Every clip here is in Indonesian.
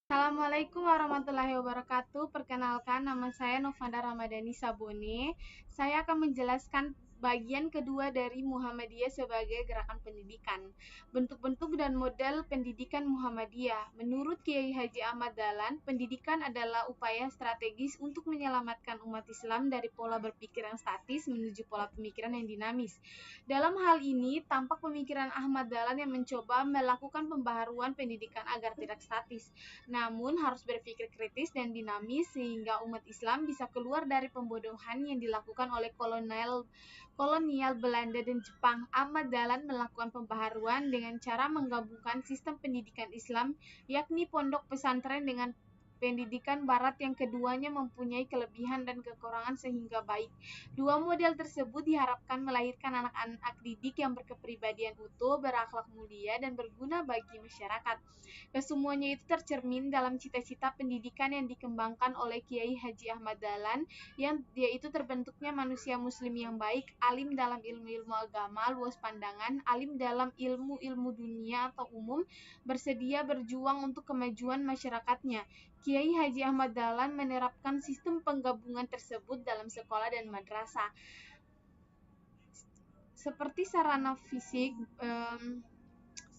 Assalamualaikum warahmatullahi wabarakatuh. Perkenalkan, nama saya Novanda Ramadhani Sabone. Saya akan menjelaskan bagian kedua dari Muhammadiyah sebagai gerakan pendidikan. Bentuk-bentuk dan model pendidikan Muhammadiyah. Menurut Kiai Haji Ahmad Dahlan, pendidikan adalah upaya strategis untuk menyelamatkan umat Islam dari pola berpikir yang statis menuju pola pemikiran yang dinamis. Dalam hal ini, tampak pemikiran Ahmad Dahlan yang mencoba melakukan pembaharuan pendidikan agar tidak statis, namun harus berpikir kritis dan dinamis sehingga umat Islam bisa keluar dari pembodohan yang dilakukan oleh kolonial Belanda dan Jepang. Ahmad Dahlan melakukan pembaharuan dengan cara menggabungkan sistem pendidikan Islam, yakni pondok pesantren, dengan pendidikan barat yang keduanya mempunyai kelebihan dan kekurangan sehingga baik. Dua model tersebut diharapkan melahirkan anak-anak didik yang berkepribadian utuh, berakhlak mulia, dan berguna bagi masyarakat. Kesemuanya itu tercermin dalam cita-cita pendidikan yang dikembangkan oleh Kiai Haji Ahmad Dahlan, yang yaitu terbentuknya manusia muslim yang baik, alim dalam ilmu-ilmu agama, luas pandangan, alim dalam ilmu-ilmu dunia atau umum, bersedia berjuang untuk kemajuan masyarakatnya. Kiai Haji Ahmad Dahlan menerapkan sistem penggabungan tersebut dalam sekolah dan madrasah. Seperti sarana fisik,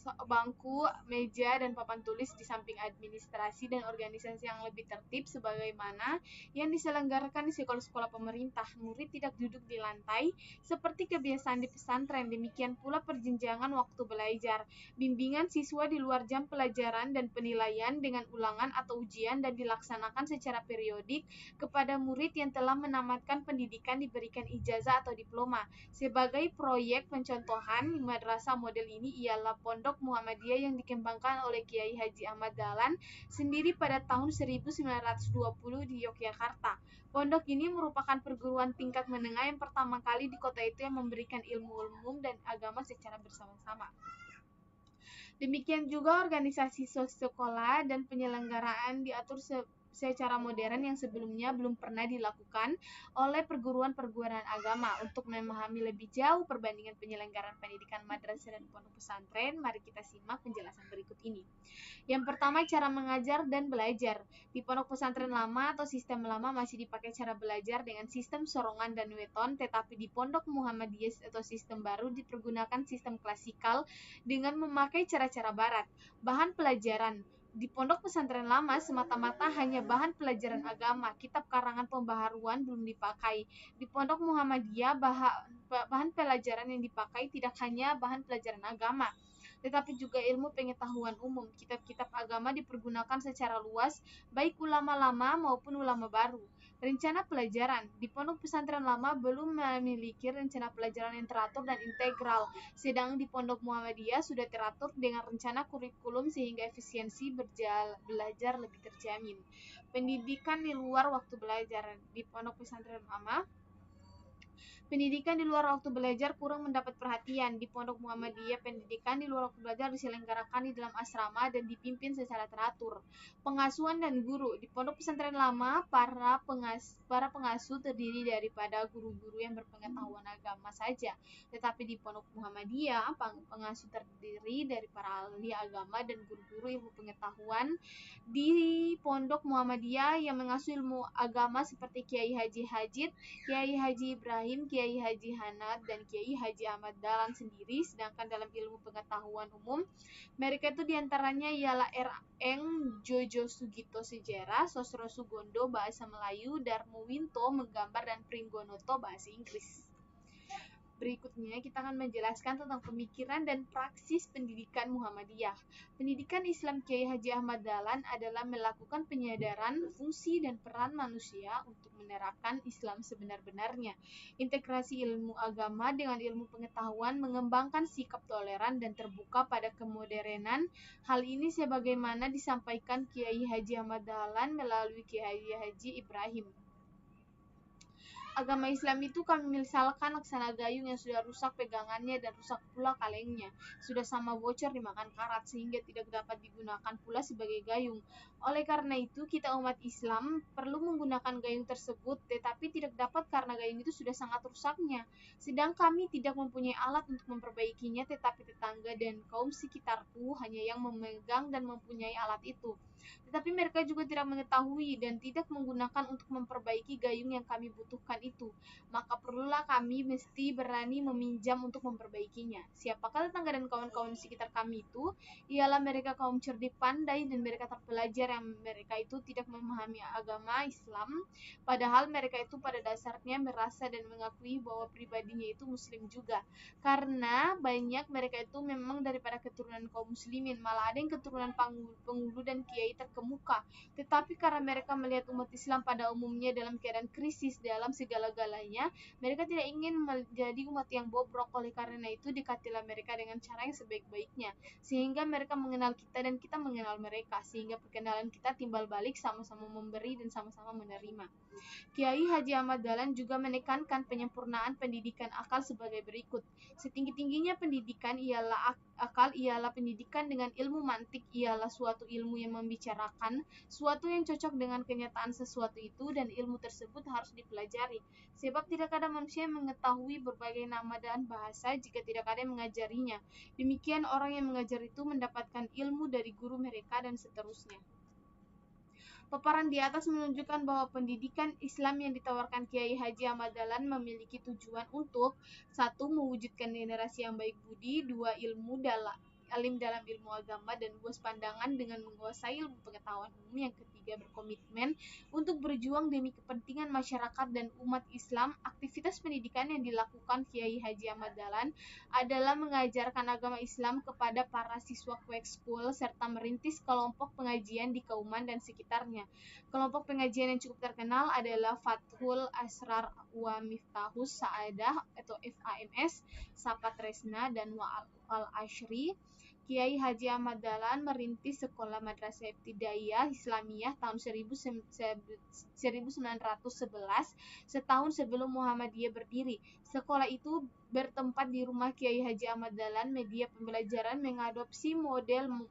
bangku, meja, dan papan tulis di samping administrasi dan organisasi yang lebih tertib sebagaimana yang diselenggarakan di sekolah-sekolah pemerintah. Murid tidak duduk di lantai seperti kebiasaan di pesantren. Demikian pula perjenjangan waktu belajar. Bimbingan siswa di luar jam pelajaran dan penilaian dengan ulangan atau ujian dan dilaksanakan secara periodik kepada murid yang telah menamatkan pendidikan diberikan ijazah atau diploma. Sebagai proyek pencontohan madrasah model ini ialah Pondok Muhammadiyah yang dikembangkan oleh Kiai Haji Ahmad Dahlan sendiri pada tahun 1920 di Yogyakarta. Pondok ini merupakan perguruan tingkat menengah yang pertama kali di kota itu yang memberikan ilmu umum dan agama secara bersama-sama. Demikian juga organisasi sekolah dan penyelenggaraan diatur secara modern yang sebelumnya belum pernah dilakukan oleh perguruan-perguruan agama. Untuk memahami lebih jauh perbandingan penyelenggaraan pendidikan madrasah dan pondok pesantren, mari kita simak penjelasan berikut ini. Yang pertama, cara mengajar dan belajar. Di pondok pesantren lama atau sistem lama masih dipakai cara belajar dengan sistem sorongan dan weton, tetapi di pondok Muhammadiyah atau sistem baru dipergunakan sistem klasikal dengan memakai cara-cara barat. Bahan pelajaran di pondok pesantren lama semata-mata hanya bahan pelajaran agama, kitab karangan pembaharuan belum dipakai. Di pondok Muhammadiyah bahan pelajaran yang dipakai tidak hanya bahan pelajaran agama, tetapi juga ilmu pengetahuan umum. Kitab-kitab agama dipergunakan secara luas, baik ulama lama maupun ulama baru. Rencana pelajaran di pondok pesantren lama belum memiliki rencana pelajaran yang teratur dan integral, sedang di pondok Muhammadiyah sudah teratur dengan rencana kurikulum sehingga efisiensi belajar lebih terjamin. Pendidikan di luar waktu belajar di pondok pesantren lama, pendidikan di luar waktu belajar kurang mendapat perhatian. Di Pondok Muhammadiyah, pendidikan di luar waktu belajar diselenggarakan di dalam asrama dan dipimpin secara teratur. Pengasuhan dan guru. Di pondok pesantren lama, para pengasuh terdiri daripada guru-guru yang berpengetahuan agama saja. Tetapi di Pondok Muhammadiyah, pengasuh terdiri dari para ahli agama dan guru-guru ilmu pengetahuan. Di Pondok Muhammadiyah yang mengasuh ilmu agama seperti Kiai Haji Hajid, Kiai Haji Ibrahim, Kiai Haji Hanad, dan Kiai Haji Ahmad Dahlan sendiri. Sedangkan dalam ilmu pengetahuan umum, mereka itu diantaranya ialah R. Eng Jojo Sugito Sejarah, Sosro Sugondo bahasa Melayu, Darmo Winto menggambar, dan Pringgonoto bahasa Inggris. Berikutnya kita akan menjelaskan tentang pemikiran dan praksis pendidikan Muhammadiyah. Pendidikan Islam Kiai Haji Ahmad Dahlan adalah melakukan penyadaran fungsi dan peran manusia untuk menerapkan Islam sebenar-benarnya. Integrasi ilmu agama dengan ilmu pengetahuan, mengembangkan sikap toleran dan terbuka pada kemodernan. Hal ini sebagaimana disampaikan Kiai Haji Ahmad Dahlan melalui Kiai Haji Ibrahim. Agama Islam itu kami misalkan laksana gayung yang sudah rusak pegangannya dan rusak pula kalengnya, sudah sama bocor dimakan karat sehingga tidak dapat digunakan pula sebagai gayung. Oleh karena itu, kita umat Islam perlu menggunakan gayung tersebut, tetapi tidak dapat karena gayung itu sudah sangat rusaknya. Sedang kami tidak mempunyai alat untuk memperbaikinya, tetapi tetangga dan kaum sekitarku hanya yang memegang dan mempunyai alat itu. Tetapi mereka juga tidak mengetahui dan tidak menggunakan untuk memperbaiki gayung yang kami butuhkan itu. Maka perlulah kami mesti berani meminjam untuk memperbaikinya. Siapakah tetangga dan kawan-kawan di sekitar kami itu? Ialah mereka kaum cerdik pandai dan mereka terpelajar yang mereka itu tidak memahami agama Islam, padahal mereka itu pada dasarnya merasa dan mengakui bahwa pribadinya itu muslim juga. Karena banyak mereka itu memang daripada keturunan kaum muslimin, malah ada yang keturunan penghulu dan kiai terkemuka. Tetapi karena mereka melihat umat Islam pada umumnya dalam keadaan krisis dalam segala-galanya, mereka tidak ingin menjadi umat yang bobrok. Oleh karena itu dekatilah mereka dengan cara yang sebaik-baiknya, sehingga mereka mengenal kita dan kita mengenal mereka, sehingga perkenalan kita timbal balik, sama-sama memberi dan sama-sama menerima. Kiai Haji Ahmad Dahlan juga menekankan penyempurnaan pendidikan akal sebagai berikut. Setinggi-tingginya pendidikan ialah akal ialah pendidikan dengan ilmu mantik, ialah suatu ilmu yang membicarakan suatu yang cocok dengan kenyataan sesuatu itu, dan ilmu tersebut harus dipelajari. Sebab tidak ada manusia yang mengetahui berbagai nama dan bahasa jika tidak ada yang mengajarinya. Demikian orang yang mengajar itu mendapatkan ilmu dari guru mereka dan seterusnya. Paparan di atas menunjukkan bahwa pendidikan Islam yang ditawarkan Kiai Haji Ahmad Dahlan memiliki tujuan untuk: 1. Mewujudkan generasi yang baik budi, 2. Alim dalam ilmu agama dan luas pandangan dengan menguasai ilmu pengetahuan umum, yang ketiga berkomitmen untuk berjuang demi kepentingan masyarakat dan umat Islam. Aktivitas pendidikan yang dilakukan Kiai Haji Ahmad Dahlan adalah mengajarkan agama Islam kepada para siswa School serta merintis kelompok pengajian di Kauman dan sekitarnya. Kelompok pengajian yang cukup terkenal adalah Fathul Asrar wa Miftahus Sa'adah atau FAMS, Sapat Tresna, dan Wa'al Ashri. Kiai Haji Ahmad Dahlan merintis sekolah Madrasah Ibtidaiyah Islamiyah tahun 1911, setahun sebelum Muhammadiyah berdiri. Sekolah itu bertempat di rumah Kiai Haji Ahmad Dahlan. Media pembelajaran mengadopsi model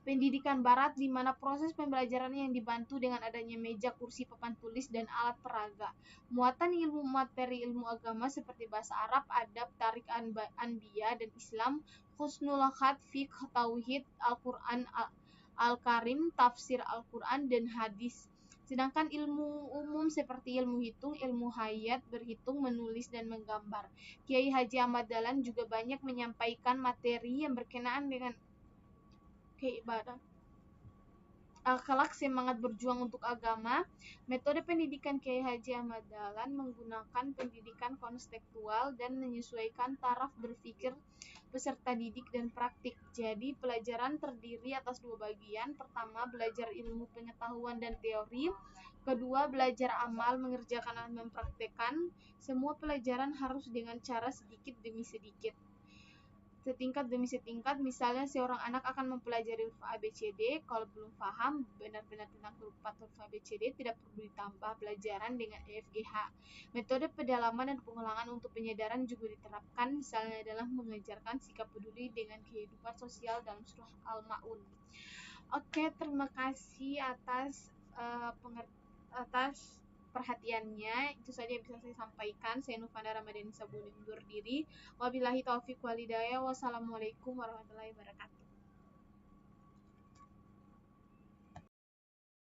pendidikan barat, di mana proses pembelajaran yang dibantu dengan adanya meja, kursi, papan tulis, dan alat peraga. Muatan ilmu materi ilmu agama seperti bahasa Arab, adab, tarik anbiya dan Islam, husnul khat, fiqh, tauhid, Al-Quran Al-Karim, tafsir Al-Quran, dan hadis. Sedangkan ilmu umum seperti ilmu hitung, ilmu hayat, berhitung, menulis, dan menggambar. Kiai Haji Ahmad Dahlan juga banyak menyampaikan materi yang berkenaan dengan keibadah, akhlak, semangat berjuang untuk agama. Metode pendidikan Kiai Haji Ahmad Dahlan menggunakan pendidikan konseptual dan menyesuaikan taraf berpikir peserta didik dan praktik. Jadi pelajaran terdiri atas dua bagian. Pertama, belajar ilmu pengetahuan dan teori. Kedua, belajar amal, mengerjakan dan mempraktekkan. Semua pelajaran harus dengan cara sedikit demi sedikit, setingkat demi setingkat. Misalnya seorang anak akan mempelajari huruf ABCD, kalau belum paham benar-benar tentang huruf ABCD, tidak perlu ditambah pelajaran dengan EFGH. Metode pedalaman dan pengulangan untuk penyadaran juga diterapkan, misalnya adalah mengajarkan sikap peduli dengan kehidupan sosial dalam surah Al-Ma'un. Oke, terima kasih atas perhatiannya. Itu saja yang bisa saya sampaikan. Saya Nufana Ramadhani Sabuni undur diri. Wabillahi taufiq walhidayah. Wassalamualaikum warahmatullahi wabarakatuh.